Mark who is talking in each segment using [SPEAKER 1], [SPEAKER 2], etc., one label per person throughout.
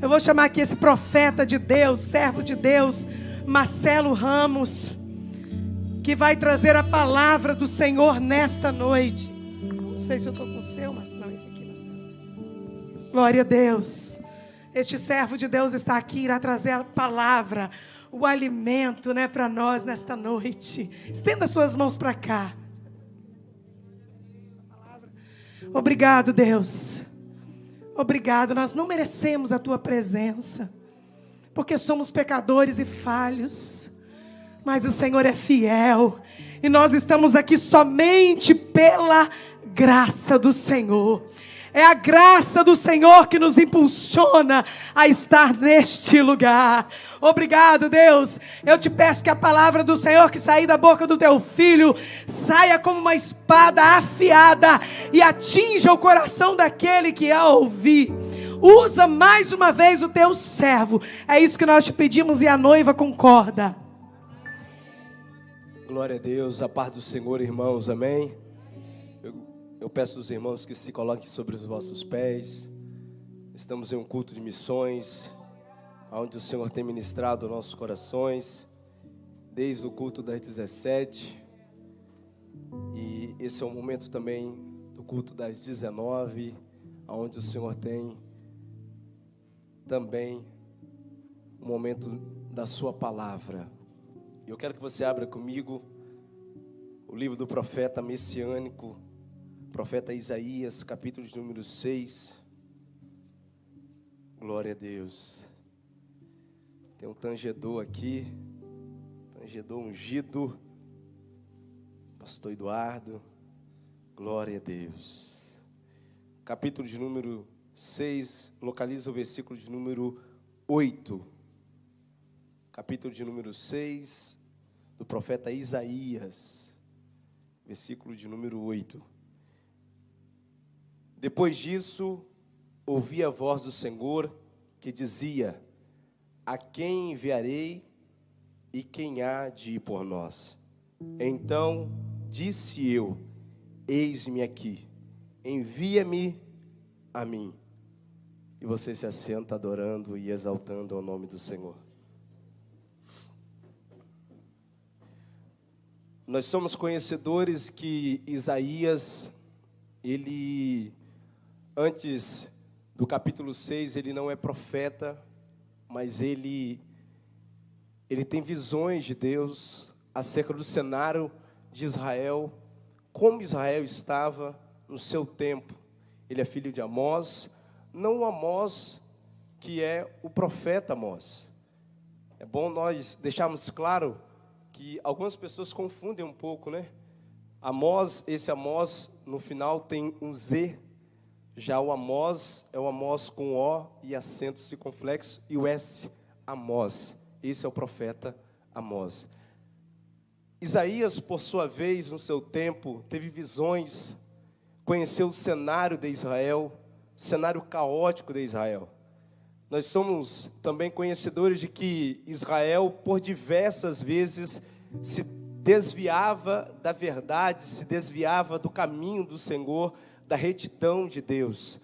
[SPEAKER 1] Eu vou chamar aqui esse profeta de Deus, servo de Deus, Marcelo Ramos, que vai trazer a palavra do Senhor nesta noite. Não sei se eu estou com o seu, mas não, esse aqui, Marcelo. Glória a Deus. Este servo de Deus está aqui, irá trazer a palavra, o alimento, para nós nesta noite. Estenda suas mãos para cá. Obrigado, Deus. Obrigado, nós não merecemos a tua presença, porque somos pecadores e falhos, mas o Senhor é fiel, e nós estamos aqui somente pela graça do Senhor. É a graça do Senhor que nos impulsiona a estar neste lugar. Obrigado, Deus. Eu te peço que a palavra do Senhor que sair da boca do teu filho saia como uma espada afiada e atinja o coração daquele que a ouvir. Usa mais uma vez o teu servo. É isso que nós te pedimos e a noiva concorda.
[SPEAKER 2] Glória a Deus, a paz do Senhor, irmãos, amém? Eu peço aos irmãos que se coloquem sobre os vossos pés. Estamos em um culto de missões, onde o Senhor tem ministrado nossos corações, desde o culto das 17. E esse é o momento também do culto das 19, onde o Senhor tem também o momento da sua palavra. Eu quero que você abra comigo o livro do profeta messiânico, profeta Isaías, capítulo de número 6. Glória a Deus. Tem um tangedor aqui, tangedor ungido, pastor Eduardo. Glória a Deus. Capítulo de número 6, localiza o versículo de número 8. Capítulo de número 6, do profeta Isaías, versículo de número 8. Depois disso, ouvi a voz do Senhor que dizia: a quem enviarei e quem há de ir por nós? Então disse eu: eis-me aqui, envia-me a mim. E você se assenta adorando e exaltando ao nome do Senhor. Nós somos conhecedores que Isaías, ele, antes do capítulo 6, ele não é profeta, mas ele tem visões de Deus acerca do cenário de Israel, como Israel estava no seu tempo. Ele é filho de Amós, não o Amós que é o profeta Amós. É bom nós deixarmos claro que algumas pessoas confundem um pouco, Amós, esse Amós, no final tem um Z. Já o Amós é o Amós com O e acento circunflexo, e o S, Amós. Esse é o profeta Amós. Isaías, por sua vez, no seu tempo, teve visões, conheceu o cenário de Israel, cenário caótico de Israel. Nós somos também conhecedores de que Israel, por diversas vezes, se desviava da verdade, se desviava do caminho do Senhor, da retidão de Deus.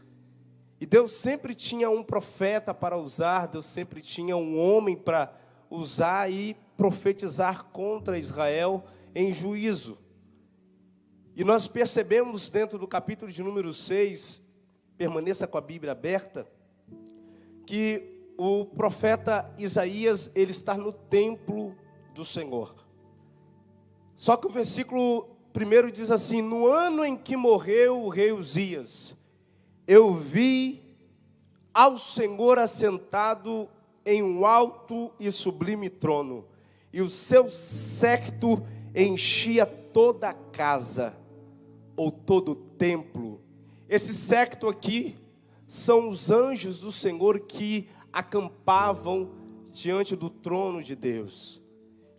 [SPEAKER 2] E Deus sempre tinha um profeta para usar, Deus sempre tinha um homem para usar e profetizar contra Israel em juízo. E nós percebemos dentro do capítulo de número 6, permaneça com a Bíblia aberta, que o profeta Isaías, ele está no templo do Senhor. Só que o versículo 1 diz assim: no ano em que morreu o rei Uzias, eu vi ao Senhor assentado em um alto e sublime trono, e o seu séquito enchia toda a casa, ou todo o templo. Esse séquito aqui são os anjos do Senhor que acampavam diante do trono de Deus,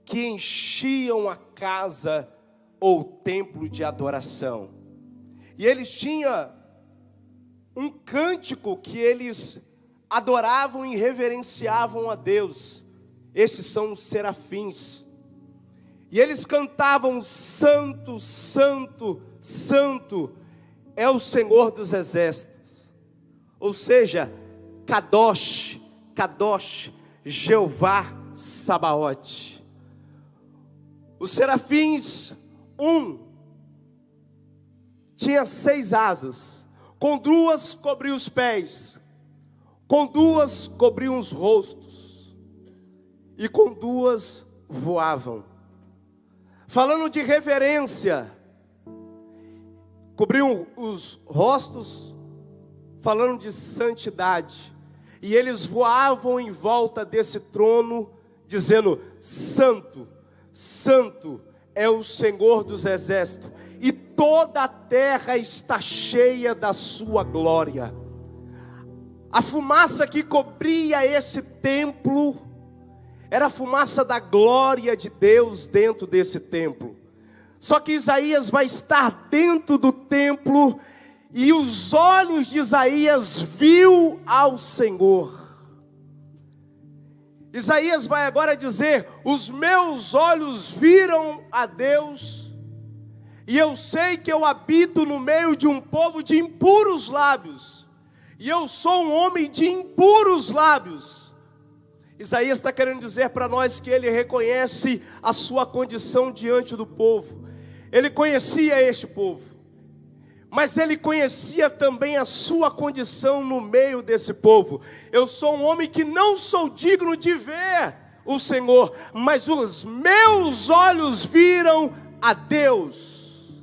[SPEAKER 2] que enchiam a casa ou templo de adoração. E eles tinham um cântico que eles adoravam e reverenciavam a Deus. Esses são os serafins. E eles cantavam: santo, santo, santo é o Senhor dos exércitos. Ou seja, Kadosh, Kadosh, Jeová Sabaote. Os serafins, tinha 6 asas, com 2 cobriam os pés, com 2 cobriam os rostos, e com 2 voavam. Falando de reverência, cobriam os rostos, falando de santidade, e eles voavam em volta desse trono, dizendo: Santo, Santo é o Senhor dos exércitos, e toda a terra está cheia da sua glória. A fumaça que cobria esse templo era a fumaça da glória de Deus dentro desse templo. Só que Isaías vai estar dentro do templo, e os olhos de Isaías viu ao Senhor. Isaías vai agora dizer: os meus olhos viram a Deus, e eu sei que eu habito no meio de um povo de impuros lábios, e eu sou um homem de impuros lábios. Isaías está querendo dizer para nós que ele reconhece a sua condição diante do povo. Ele conhecia este povo, mas ele conhecia também a sua condição no meio desse povo. Eu sou um homem que não sou digno de ver o Senhor, mas os meus olhos viram a Deus.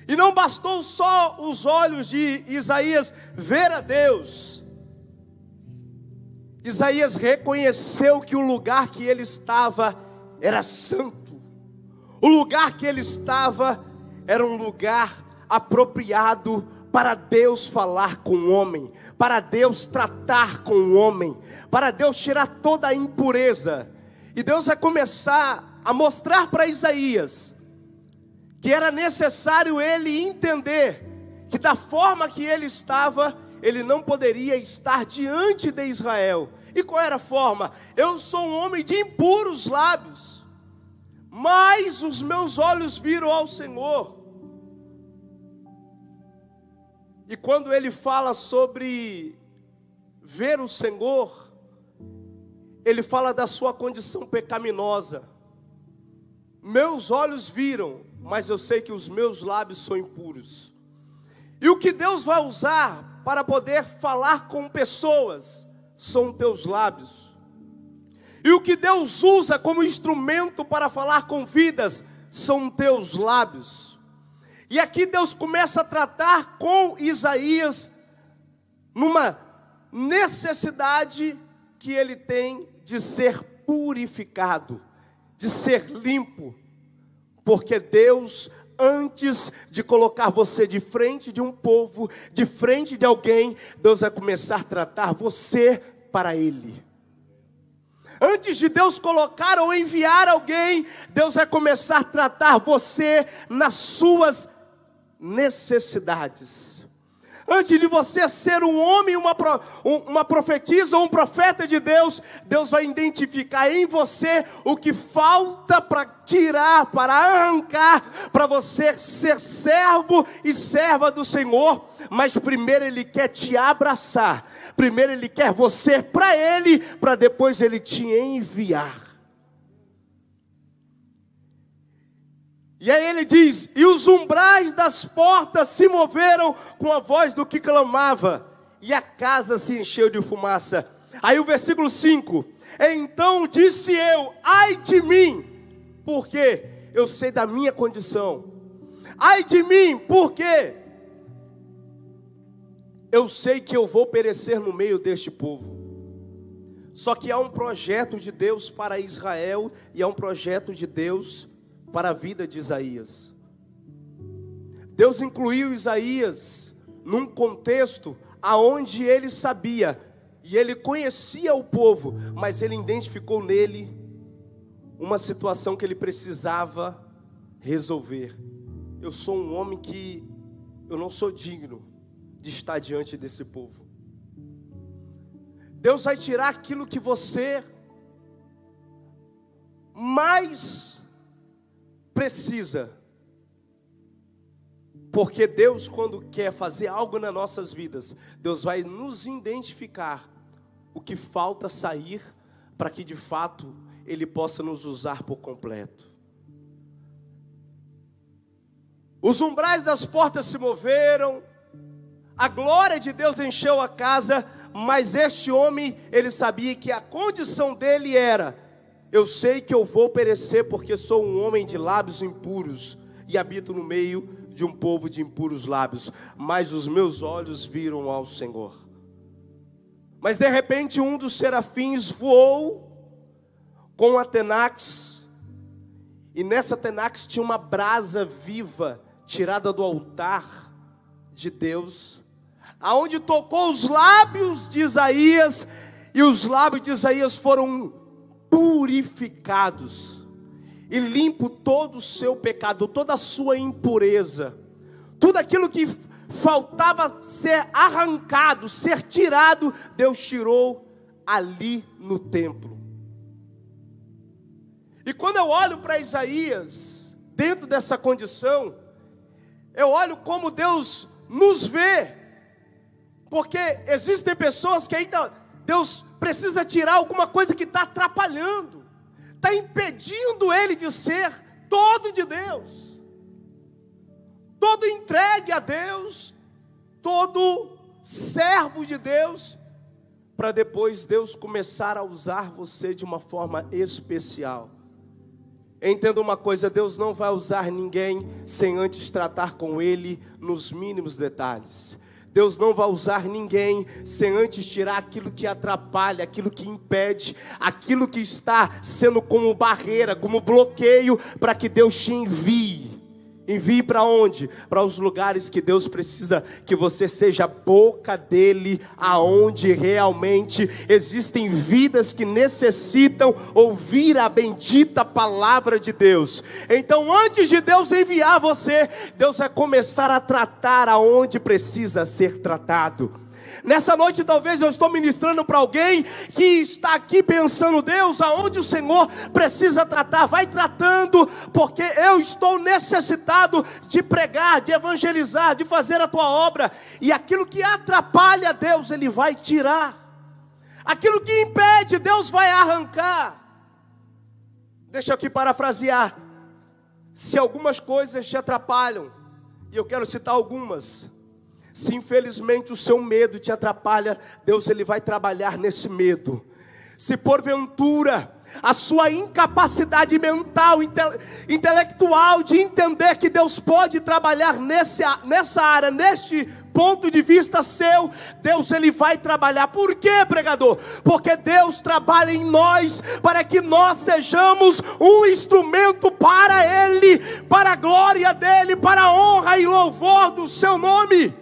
[SPEAKER 2] E não bastou só os olhos de Isaías ver a Deus. Isaías reconheceu que o lugar que ele estava era santo. O lugar que ele estava era um lugar apropriado para Deus falar com o homem, para Deus tratar com o homem, para Deus tirar toda a impureza. E Deus vai começar a mostrar para Isaías que era necessário ele entender que da forma que ele estava, ele não poderia estar diante de Israel. E qual era a forma? Eu sou um homem de impuros lábios, mas os meus olhos viram ao Senhor. E quando ele fala sobre ver o Senhor, ele fala da sua condição pecaminosa. Meus olhos viram, mas eu sei que os meus lábios são impuros. E o que Deus vai usar para poder falar com pessoas são teus lábios. E o que Deus usa como instrumento para falar com vidas são teus lábios. E aqui Deus começa a tratar com Isaías numa necessidade que ele tem de ser purificado, de ser limpo. Porque Deus, antes de colocar você de frente de um povo, de frente de alguém, Deus vai começar a tratar você para Ele. Antes de Deus colocar ou enviar alguém, Deus vai começar a tratar você nas suas necessidades. Antes de você ser um homem, uma profetisa ou um profeta de Deus, Deus vai identificar em você o que falta para tirar, para arrancar, para você ser servo e serva do Senhor. Mas primeiro Ele quer te abraçar, primeiro Ele quer você para Ele, para depois Ele te enviar. E aí ele diz: e os umbrais das portas se moveram com a voz do que clamava, e a casa se encheu de fumaça. Aí o versículo 5: então disse eu: ai de mim, porque eu sei da minha condição. Ai de mim, porque eu sei que eu vou perecer no meio deste povo. Só que há um projeto de Deus para Israel, e há um projeto de Deus para a vida de Isaías. Deus incluiu Isaías num contexto aonde ele sabia e ele conhecia o povo, mas ele identificou nele uma situação que ele precisava resolver. Eu sou um homem que eu não sou digno de estar diante desse povo. Deus vai tirar aquilo que você mais precisa, porque Deus, quando quer fazer algo nas nossas vidas, Deus vai nos identificar o que falta sair para que de fato Ele possa nos usar por completo. Os umbrais das portas se moveram, a glória de Deus encheu a casa, mas este homem, ele sabia que a condição dele era: eu sei que eu vou perecer porque sou um homem de lábios impuros e habito no meio de um povo de impuros lábios, mas os meus olhos viram ao Senhor. Mas de repente um dos serafins voou com a tenax, e nessa tenax tinha uma brasa viva tirada do altar de Deus, aonde tocou os lábios de Isaías, e os lábios de Isaías foram purificados, e limpo todo o seu pecado, toda a sua impureza, tudo aquilo que faltava ser arrancado, ser tirado, Deus tirou ali no templo. E quando eu olho para Isaías, dentro dessa condição, eu olho como Deus nos vê, porque existem pessoas que ainda Deus precisa tirar alguma coisa que está atrapalhando, está impedindo ele de ser todo de Deus, todo entregue a Deus, todo servo de Deus, para depois Deus começar a usar você de uma forma especial. Entenda uma coisa: Deus não vai usar ninguém sem antes tratar com ele nos mínimos detalhes. Deus não vai usar ninguém sem antes tirar aquilo que atrapalha, aquilo que impede, aquilo que está sendo como barreira, como bloqueio, para que Deus te envie. Envie para onde? Para os lugares que Deus precisa que você seja a boca dele, aonde realmente existem vidas que necessitam ouvir a bendita palavra de Deus. Então, antes de Deus enviar você, Deus vai começar a tratar aonde precisa ser tratado. Nessa noite talvez eu estou ministrando para alguém que está aqui pensando: Deus, aonde o Senhor precisa tratar? Vai tratando, porque eu estou necessitado de pregar, de evangelizar, de fazer a tua obra. E aquilo que atrapalha, Deus, Ele vai tirar. Aquilo que impede, Deus vai arrancar. Deixa eu aqui parafrasear. Se algumas coisas te atrapalham, e eu quero citar algumas. Se infelizmente o seu medo te atrapalha, Deus ele vai trabalhar nesse medo. Se porventura a sua incapacidade mental, intelectual de entender que Deus pode trabalhar nessa área, neste ponto de vista seu, Deus ele vai trabalhar. Por quê, pregador? Porque Deus trabalha em nós para que nós sejamos um instrumento para Ele, para a glória dEle, para a honra e louvor do seu nome.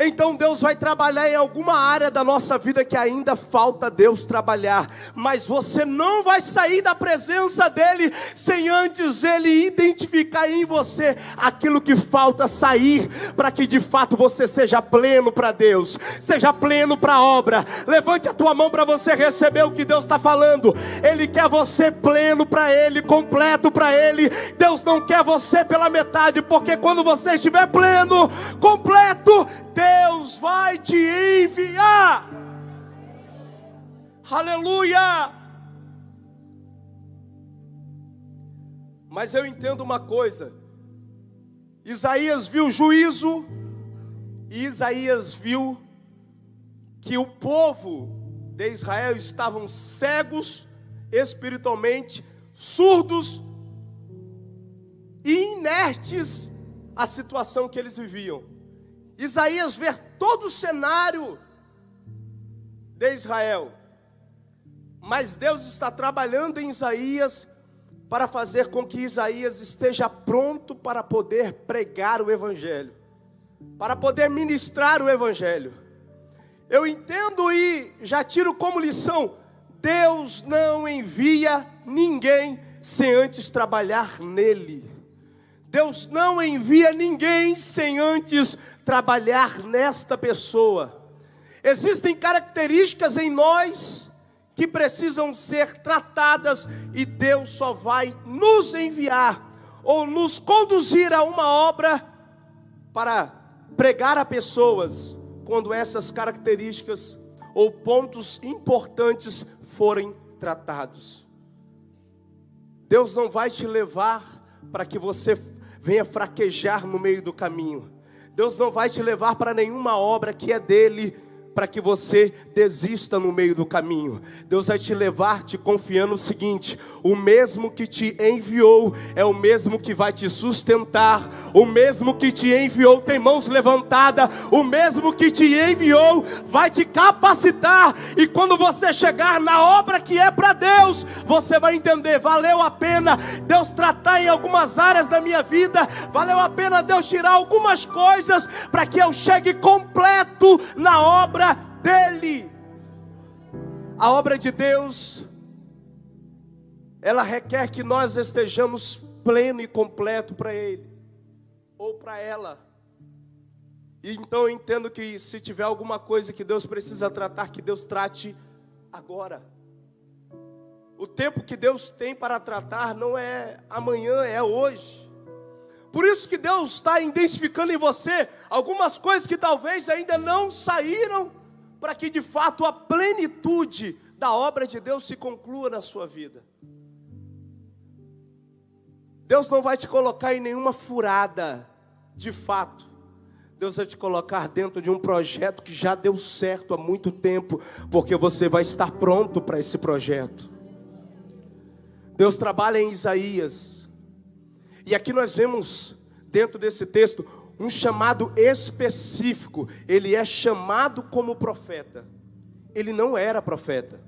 [SPEAKER 2] Então Deus vai trabalhar em alguma área da nossa vida que ainda falta Deus trabalhar, mas você não vai sair da presença dEle sem antes Ele identificar em você aquilo que falta sair, para que de fato você seja pleno para Deus, seja pleno para a obra. Levante a tua mão para você receber o que Deus está falando. Ele quer você pleno para Ele, completo para Ele. Deus não quer você pela metade, porque quando você estiver pleno, completo, Deus vai te enviar. Aleluia. Mas eu entendo uma coisa: Isaías viu juízo, e Isaías viu que o povo de Israel estavam cegos espiritualmente, surdos e inertes à situação que eles viviam. Isaías vê todo o cenário de Israel, mas Deus está trabalhando em Isaías para fazer com que Isaías esteja pronto para poder pregar o Evangelho, para poder ministrar o Evangelho. Eu entendo e já tiro como lição: Deus não envia ninguém sem antes trabalhar nele. Deus não envia ninguém sem antes trabalhar nesta pessoa. Existem características em nós que precisam ser tratadas, e Deus só vai nos enviar ou nos conduzir a uma obra para pregar a pessoas quando essas características ou pontos importantes forem tratados. Deus não vai te levar para que você venha fraquejar no meio do caminho. Deus não vai te levar para nenhuma obra que é dele, para que você desista no meio do caminho. Deus vai te levar te confiando o seguinte: o mesmo que te enviou é o mesmo que vai te sustentar. O mesmo que te enviou tem mãos levantadas. O mesmo que te enviou vai te capacitar. E quando você chegar na obra que é para Deus, você vai entender: valeu a pena Deus tratar em algumas áreas da minha vida, valeu a pena Deus tirar algumas coisas para que eu chegue completo na obra dele. A obra de Deus, ela requer que nós estejamos pleno e completo para ele, ou para ela. E então eu entendo que se tiver alguma coisa que Deus precisa tratar, que Deus trate agora. O tempo que Deus tem para tratar não é amanhã, é hoje. Por isso que Deus está identificando em você algumas coisas que talvez ainda não saíram, para que de fato a plenitude da obra de Deus se conclua na sua vida. Deus não vai te colocar em nenhuma furada, de fato. Deus vai te colocar dentro de um projeto que já deu certo há muito tempo, porque você vai estar pronto para esse projeto. Deus trabalha em Isaías. E aqui nós vemos, dentro desse texto, um chamado específico. Ele é chamado como profeta. Ele não era profeta.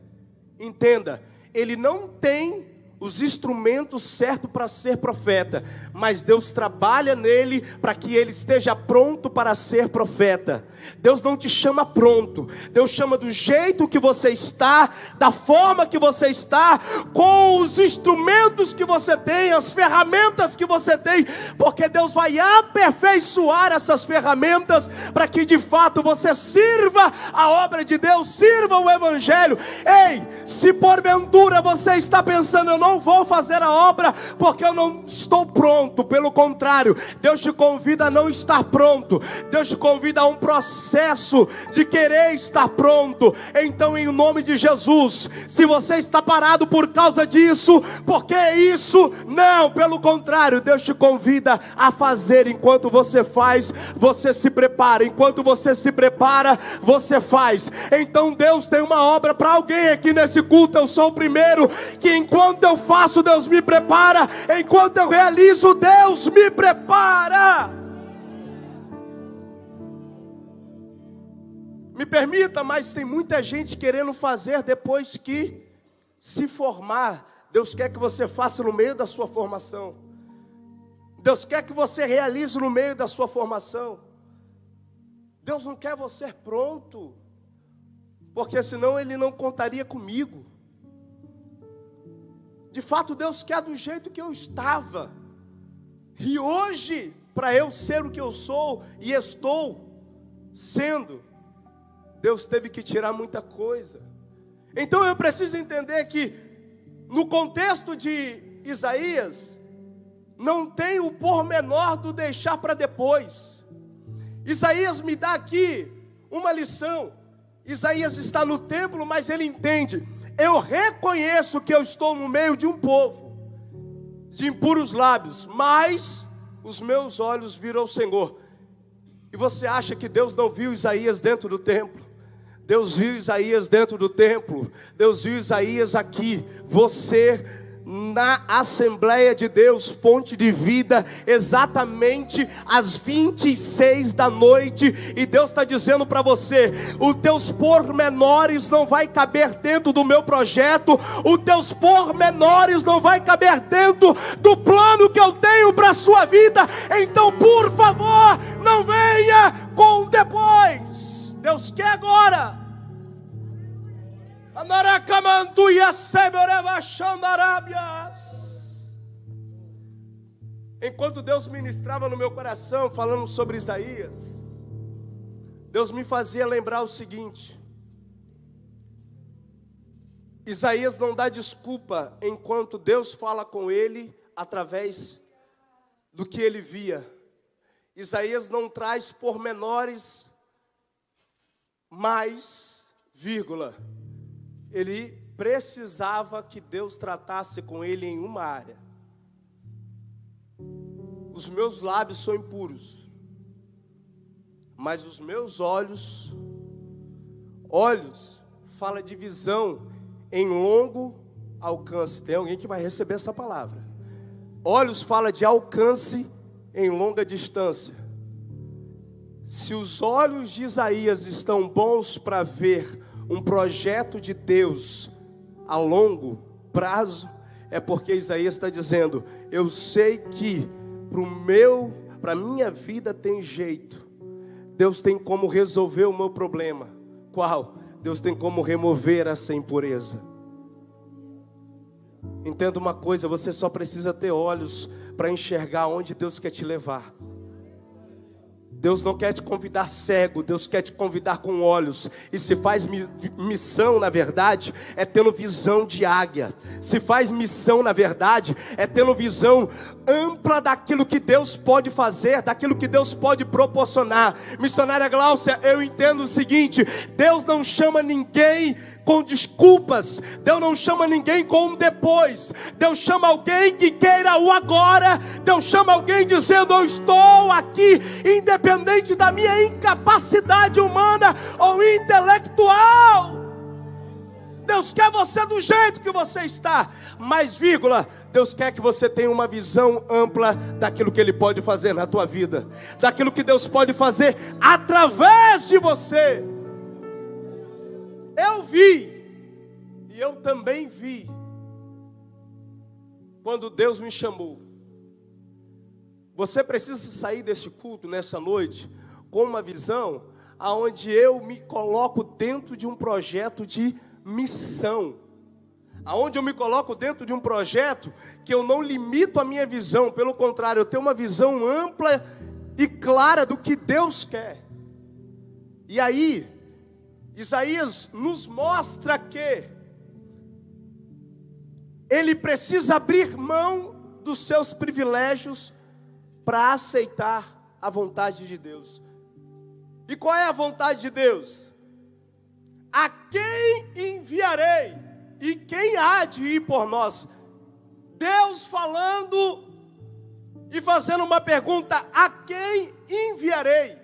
[SPEAKER 2] Entenda, ele não tem os instrumentos certos para ser profeta, mas Deus trabalha nele para que ele esteja pronto para ser profeta. Deus não te chama pronto, Deus chama do jeito que você está, da forma que você está, com os instrumentos que você tem, as ferramentas que você tem, porque Deus vai aperfeiçoar essas ferramentas para que de fato você sirva a obra de Deus, sirva o evangelho. Ei, se porventura você está pensando: eu não vou fazer a obra porque eu não estou pronto, pelo contrário, Deus te convida a não estar pronto. Deus te convida a um processo de querer estar pronto. Então, em nome de Jesus, se você está parado por causa disso, porque isso, não, pelo contrário, Deus te convida a fazer. Enquanto você faz, você se prepara. Enquanto você se prepara, você faz. Então Deus tem uma obra para alguém aqui nesse culto. Eu sou o primeiro que, enquanto eu faço, Deus me prepara. Enquanto eu realizo, Deus me prepara. Me permita, mas tem muita gente querendo fazer depois que se formar. Deus quer que você faça no meio da sua formação. Deus quer que você realize no meio da sua formação. Deus não quer você pronto, porque senão Ele não contaria comigo. De fato, Deus quer do jeito que eu estava. E hoje, para eu ser o que eu sou e estou sendo, Deus teve que tirar muita coisa. Então eu preciso entender que, no contexto de Isaías, não tem o pormenor do deixar para depois. Isaías me dá aqui uma lição. Isaías está no templo, mas ele entende: eu reconheço que eu estou no meio de um povo de impuros lábios, mas os meus olhos viram o Senhor. E você acha que Deus não viu Isaías dentro do templo? Deus viu Isaías dentro do templo. Deus viu Isaías aqui. Você na Assembleia de Deus, fonte de vida, exatamente às 26 da noite, e Deus está dizendo para você: os teus pormenores não vai caber dentro do meu projeto, os teus pormenores não vai caber dentro do plano que eu tenho para a sua vida. Então, por favor, não venha com depois. Deus quer agora. Enquanto Deus ministrava no meu coração, falando sobre Isaías, Deus me fazia lembrar o seguinte: Isaías não dá desculpa enquanto Deus fala com ele através do que ele via. Isaías não traz pormenores Mas, vírgula, ele precisava que Deus tratasse com ele em uma área. Os meus lábios são impuros, mas os meus olhos fala de visão em longo alcance. Tem alguém que vai receber essa palavra. Olhos fala de alcance em longa distância. Se os olhos de Isaías estão bons para ver um projeto de Deus a longo prazo, é porque Isaías está dizendo: eu sei que para a minha vida tem jeito. Deus tem como resolver o meu problema. Qual? Deus tem como remover essa impureza. Entenda uma coisa, você só precisa ter olhos para enxergar onde Deus quer te levar. Deus não quer te convidar cego, Deus quer te convidar com olhos. E se faz missão, na verdade, é tendo visão de águia. Se faz missão, na verdade, é tendo visão ampla daquilo que Deus pode fazer, daquilo que Deus pode proporcionar. Missionária Gláucia, eu entendo o seguinte: Deus não chama ninguém com desculpas, Deus não chama ninguém com um depois. Deus chama alguém que queira o agora. Deus chama alguém dizendo: eu estou aqui, independente da minha incapacidade humana ou intelectual. Deus quer você do jeito que você está, mas, vírgula, Deus quer que você tenha uma visão ampla daquilo que Ele pode fazer na tua vida, daquilo que Deus pode fazer através de você. Eu vi, e eu também vi, quando Deus me chamou. Você precisa sair desse culto nessa noite com uma visão aonde eu me coloco dentro de um projeto de missão, aonde eu me coloco dentro de um projeto que eu não limito a minha visão, pelo contrário, eu tenho uma visão ampla e clara do que Deus quer. E aí, Isaías nos mostra que ele precisa abrir mão dos seus privilégios para aceitar a vontade de Deus. E qual é a vontade de Deus? A quem enviarei? E quem há de ir por nós? Deus falando e fazendo uma pergunta: a quem enviarei?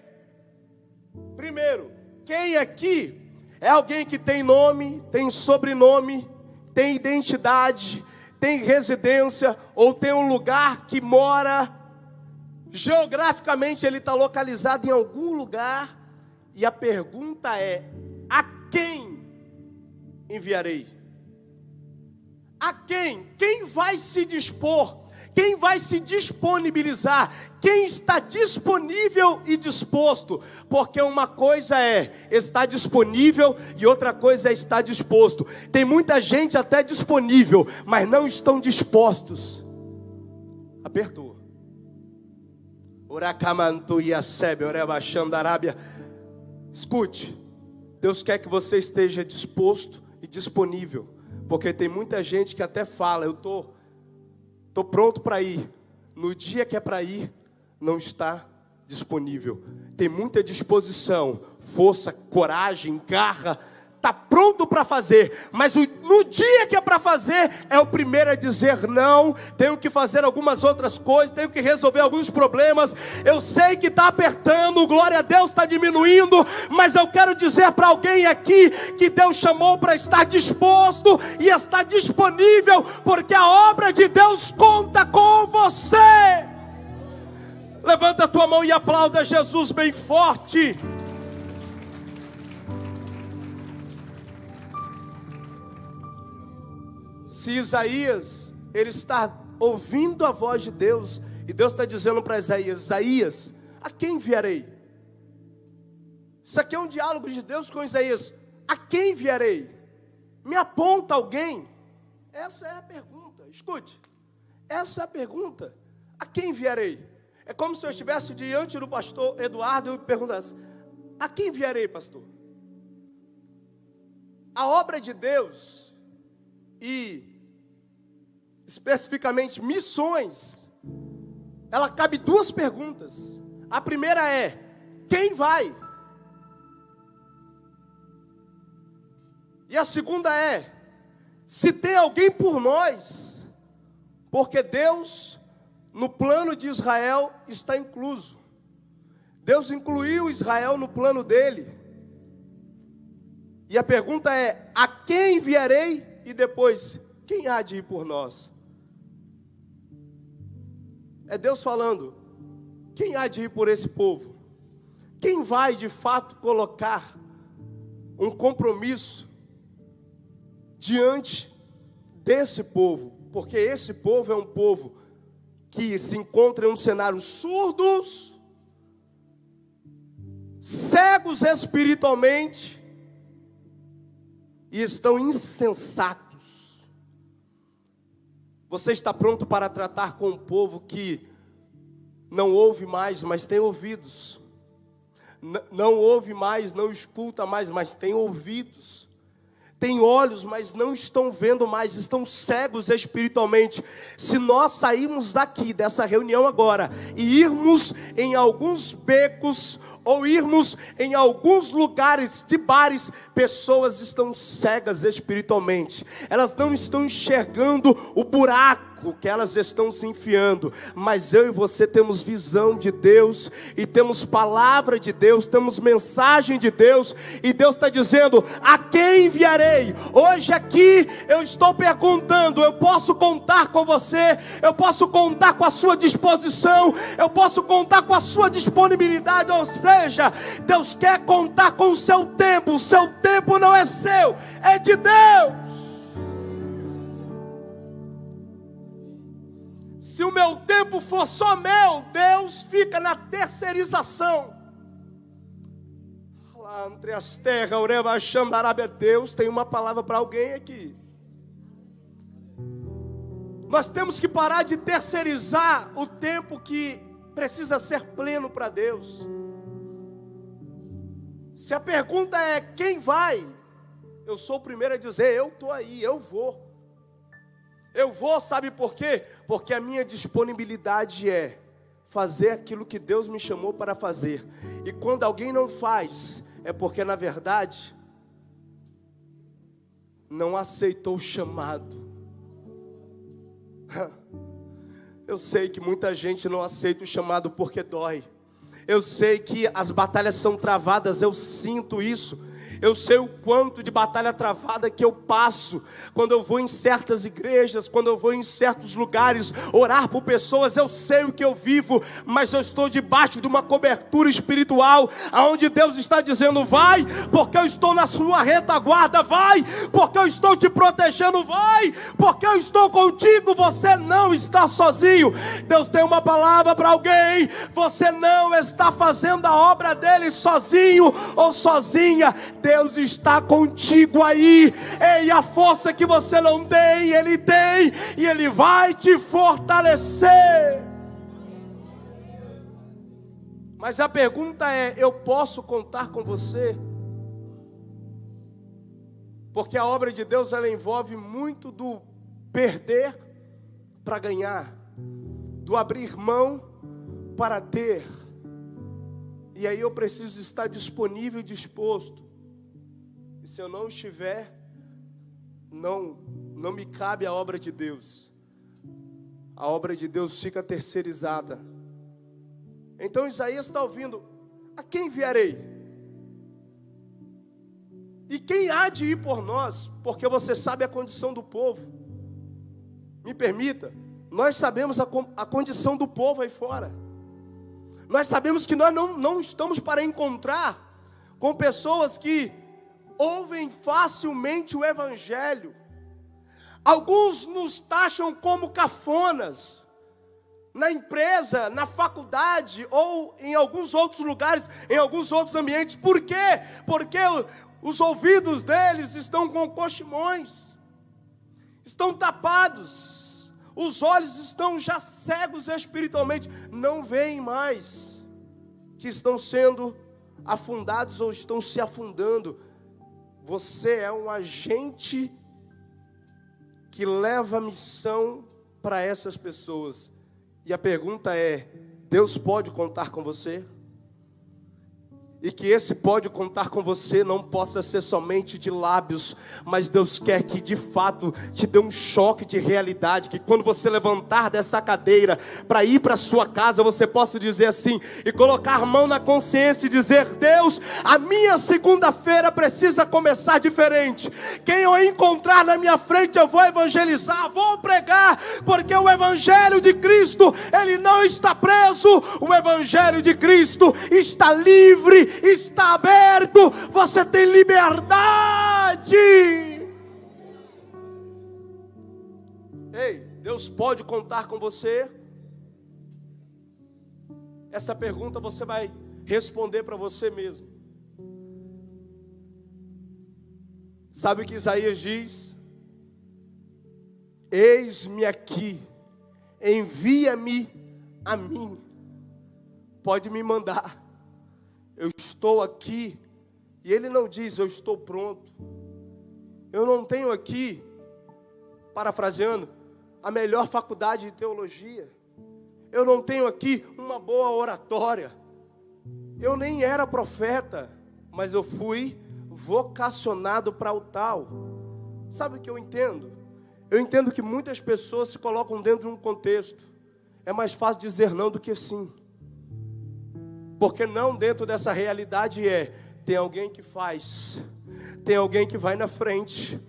[SPEAKER 2] Primeiro, quem aqui é alguém que tem nome, tem sobrenome, tem identidade, tem residência, ou tem um lugar que mora, geograficamente ele está localizado em algum lugar, e a pergunta é: a quem enviarei? A quem? Quem vai se dispor? Quem vai se disponibilizar? Quem está disponível e disposto? Porque uma coisa é estar disponível e outra coisa é estar disposto. Tem muita gente até disponível, mas não estão dispostos. Apertou. Escute, Deus quer que você esteja disposto e disponível, porque tem muita gente que até fala: eu estou pronto para ir. No dia que é para ir, não está disponível. Tem muita disposição, força, coragem, garra, está pronto para fazer, mas no dia que é para fazer, é o primeiro a dizer não. Tenho que fazer algumas outras coisas, tenho que resolver alguns problemas. Eu sei que está apertando, glória a Deus, está diminuindo, mas eu quero dizer para alguém aqui que Deus chamou para estar disposto e estar disponível, porque a obra de Deus conta com você. Levanta a tua mão e aplauda Jesus bem forte. Se Isaías, ele está ouvindo a voz de Deus, e Deus está dizendo para Isaías: Isaías, a quem enviarei? Isso aqui é um diálogo de Deus com Isaías. A quem enviarei? Me aponta alguém? Essa é a pergunta, escute. Essa é a pergunta. A quem enviarei? É como se eu estivesse diante do pastor Eduardo e eu perguntasse: a quem enviarei, pastor? A obra de Deus, e especificamente missões, ela cabe duas perguntas. A primeira é: quem vai? E a segunda é: se tem alguém por nós, porque Deus, no plano de Israel, está incluso. Deus incluiu Israel no plano dele. E a pergunta é: a quem enviarei? E depois, quem há de ir por nós? É Deus falando: quem há de ir por esse povo? Quem vai de fato colocar um compromisso diante desse povo? Porque esse povo é um povo que se encontra em um cenário surdos, cegos espiritualmente e estão insensatos. Você está pronto para tratar com um povo que não ouve mais, mas tem ouvidos? Não ouve mais, não escuta mais, mas tem ouvidos. Tem olhos, mas não estão vendo mais, estão cegos espiritualmente. Se nós sairmos daqui, dessa reunião agora, e irmos em alguns becos, ou irmos em alguns lugares de bares, pessoas estão cegas espiritualmente. Elas não estão enxergando o buraco que elas estão se enfiando, mas eu e você temos visão de Deus, e temos palavra de Deus, temos mensagem de Deus, e Deus está dizendo: a quem enviarei? Hoje aqui eu estou perguntando: eu posso contar com você? Eu posso contar com a sua disposição? Eu posso contar com a sua disponibilidade? Ou seja, Deus quer contar com o seu tempo não é seu, é de Deus. Se o meu tempo for só meu, Deus fica na terceirização. Lá entre as terras, Ureva Xandarábia, Deus tem uma palavra para alguém aqui. Nós temos que parar de terceirizar o tempo que precisa ser pleno para Deus. Se a pergunta é quem vai, eu sou o primeiro a dizer: eu estou aí, eu vou. Eu vou, sabe por quê? Porque a minha disponibilidade é fazer aquilo que Deus me chamou para fazer. E quando alguém não faz, é porque na verdade não aceitou o chamado. Eu sei que muita gente não aceita o chamado porque dói. Eu sei que as batalhas são travadas, eu sinto isso. Eu sei o quanto de batalha travada que eu passo quando eu vou em certas igrejas, quando eu vou em certos lugares orar por pessoas. Eu sei o que eu vivo, mas eu estou debaixo de uma cobertura espiritual, aonde Deus está dizendo: vai, porque eu estou na sua retaguarda, vai, porque eu estou te protegendo, vai, porque eu estou contigo, você não está sozinho. Deus tem uma palavra para alguém: você não está fazendo a obra dele sozinho ou sozinha. Deus está contigo aí. Ei, a força que você não tem, Ele tem, e Ele vai te fortalecer. Mas a pergunta é: eu posso contar com você? Porque a obra de Deus, ela envolve muito do perder para ganhar, do abrir mão para ter. E aí eu preciso estar disponível e disposto. E se eu não estiver, não me cabe a obra de Deus. A obra de Deus fica terceirizada. Então Isaías está ouvindo: a quem enviarei? E quem há de ir por nós? Porque você sabe a condição do povo. Me permita, nós sabemos a condição do povo aí fora. Nós sabemos que nós não estamos para encontrar com pessoas que ouvem facilmente o Evangelho. Alguns nos taxam como cafonas, na empresa, na faculdade, ou em alguns outros lugares, em alguns outros ambientes. Por quê? Porque os ouvidos deles estão com coximões, estão tapados, os olhos estão já cegos espiritualmente, não veem mais que estão sendo afundados ou estão se afundando. Você é um agente que leva a missão para essas pessoas. E a pergunta é: Deus pode contar com você? E que esse pode contar com você não possa ser somente de lábios, mas Deus quer que de fato te dê um choque de realidade, que quando você levantar dessa cadeira para ir para sua casa, você possa dizer assim, e colocar a mão na consciência e dizer: Deus, a minha segunda-feira precisa começar diferente. Quem eu encontrar na minha frente eu vou evangelizar, vou pregar, porque o evangelho de Cristo, ele não está preso, o evangelho de Cristo está livre, está aberto, você tem liberdade. Ei, Deus pode contar com você? Essa pergunta você vai responder para você mesmo. Sabe o que Isaías diz? Eis-me aqui, envia-me a mim, pode me mandar. Eu estou aqui, e ele não diz, eu estou pronto. Eu não tenho aqui, parafraseando, a melhor faculdade de teologia. Eu não tenho aqui uma boa oratória. Eu nem era profeta, mas eu fui vocacionado para o tal. Sabe o que eu entendo? Eu entendo que muitas pessoas se colocam dentro de um contexto. É mais fácil dizer não do que sim. Porque não dentro dessa realidade tem alguém que faz, tem alguém que vai na frente,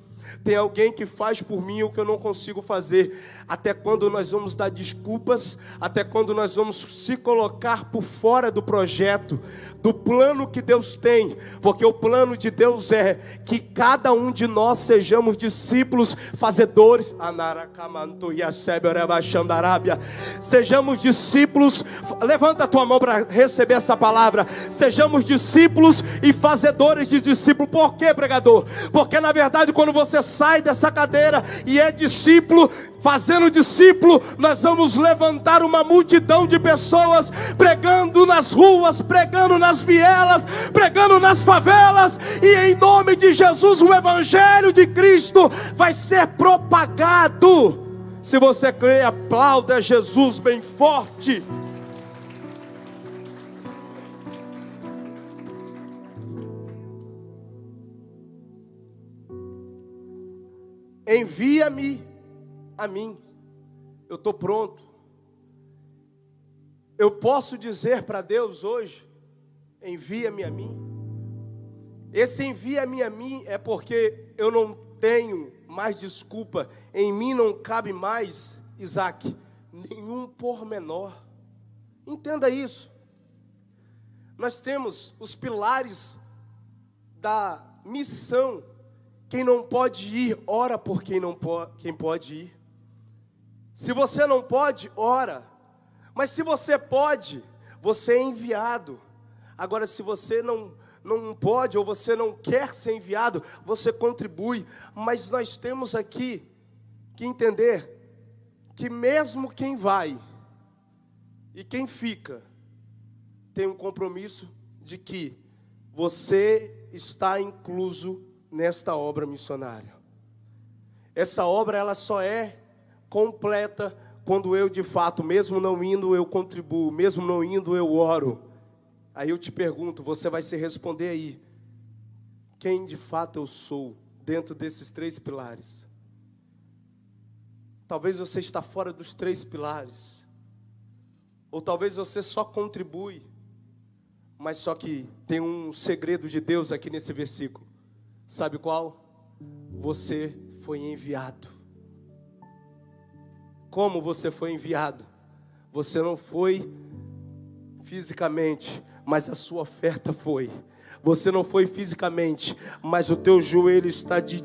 [SPEAKER 2] tem alguém que faz por mim o que eu não consigo fazer. Até quando nós vamos dar desculpas? Até quando nós vamos se colocar por fora do projeto, do plano que Deus tem? Porque o plano de Deus é que cada um de nós sejamos discípulos fazedores. Sejamos discípulos. Levanta a tua mão para receber essa palavra. Sejamos discípulos e fazedores de discípulos. Por quê, pregador? Porque na verdade quando você sai dessa cadeira e é discípulo, fazendo discípulo, nós vamos levantar uma multidão de pessoas, pregando nas ruas, pregando nas vielas, pregando nas favelas, e em nome de Jesus o evangelho de Cristo vai ser propagado. Se você crê, aplauda Jesus bem forte. Envia-me a mim, eu estou pronto. Eu posso dizer para Deus hoje, envia-me a mim. Esse envia-me a mim é porque eu não tenho mais desculpa, em mim não cabe mais, Isaac, nenhum pormenor. Entenda isso. Nós temos os pilares da missão. Quem não pode ir, ora por quem pode ir. Se você não pode, ora. Mas se você pode, você é enviado. Agora, se você não pode, ou você não quer ser enviado, você contribui. Mas nós temos aqui que entender que mesmo quem vai e quem fica, tem um compromisso de que você está incluso nesta obra missionária. Essa obra, ela só é completa quando eu de fato, mesmo não indo, eu contribuo, mesmo não indo, eu oro. Aí eu te pergunto, você vai se responder aí, quem de fato eu sou dentro desses 3 pilares? Talvez você está fora dos 3 pilares, ou talvez você só contribui, mas só que tem um segredo de Deus aqui nesse versículo. Sabe qual? Você foi enviado. Como você foi enviado? Você não foi fisicamente, mas a sua oferta foi. Você não foi fisicamente, mas o teu joelho está de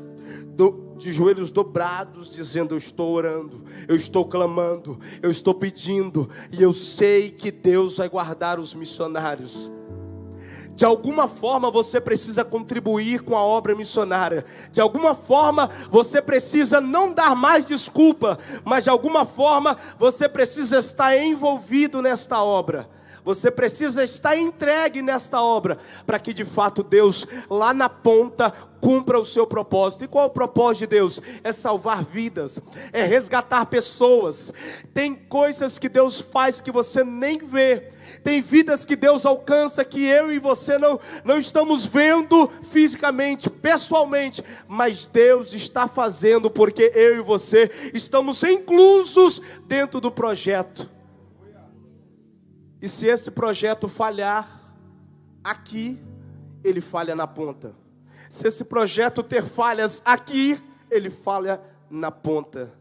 [SPEAKER 2] joelhos dobrados, dizendo: eu estou orando, eu estou clamando, eu estou pedindo, e eu sei que Deus vai guardar os missionários. De alguma forma você precisa contribuir com a obra missionária. De alguma forma você precisa não dar mais desculpa, mas de alguma forma você precisa estar envolvido nesta obra. Você precisa estar entregue nesta obra, para que de fato Deus, lá na ponta, cumpra o seu propósito. E qual é o propósito de Deus? É salvar vidas, é resgatar pessoas. Tem coisas que Deus faz que você nem vê. Tem vidas que Deus alcança que eu e você não estamos vendo fisicamente, pessoalmente, mas Deus está fazendo, porque eu e você estamos inclusos dentro do projeto. E se esse projeto falhar aqui, ele falha na ponta. Se esse projeto ter falhas aqui, ele falha na ponta.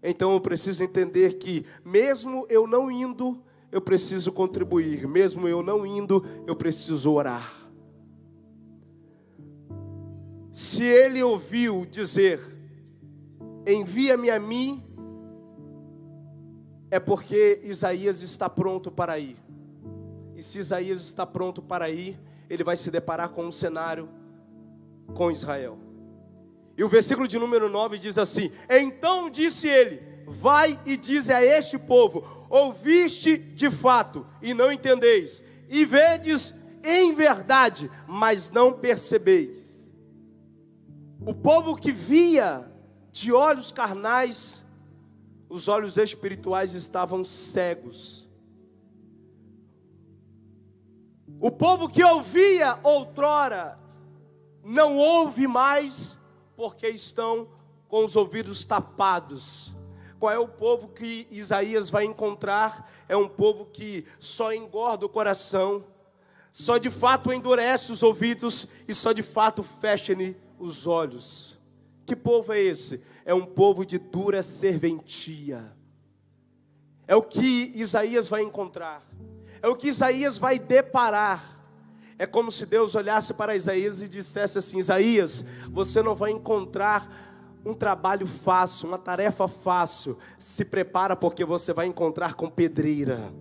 [SPEAKER 2] Então eu preciso entender que, mesmo eu não indo, eu preciso contribuir. Mesmo eu não indo, eu preciso orar. Se ele ouviu dizer, envia-me a mim, é porque Isaías está pronto para ir. E se Isaías está pronto para ir, ele vai se deparar com um cenário com Israel. E o versículo de número 9 diz assim: então disse ele, vai e dize a este povo, ouviste de fato e não entendeis, e vedes em verdade, mas não percebeis. O povo que via de olhos carnais, os olhos espirituais estavam cegos. O povo que ouvia outrora, não ouve mais, porque estão com os ouvidos tapados. Qual é o povo que Isaías vai encontrar? É um povo que só engorda o coração, só de fato endurece os ouvidos, e só de fato fecha-lhe os olhos. Que povo é esse? É um povo de dura serventia. É o que Isaías vai encontrar. É o que Isaías vai deparar. É como se Deus olhasse para Isaías e dissesse assim: Isaías, você não vai encontrar um trabalho fácil, uma tarefa fácil. Se prepara, porque você vai encontrar com pedreira.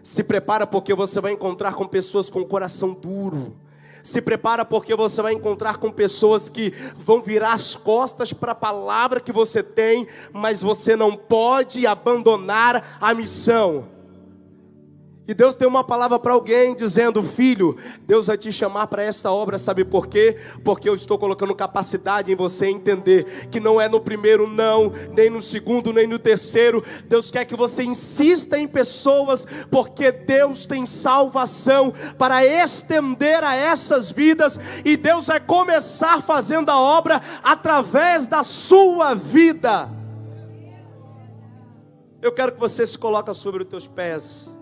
[SPEAKER 2] Se prepara, porque você vai encontrar com pessoas com coração duro. Se prepara, porque você vai encontrar com pessoas que vão virar as costas para a palavra que você tem, mas você não pode abandonar a missão. E Deus tem uma palavra para alguém dizendo: filho, Deus vai te chamar para essa obra, sabe por quê? Porque eu estou colocando capacidade em você entender que não é no primeiro não, nem no segundo, nem no terceiro. Deus quer que você insista em pessoas, porque Deus tem salvação para estender a essas vidas, e Deus vai começar fazendo a obra através da sua vida. Eu quero que você se coloque sobre os teus pés.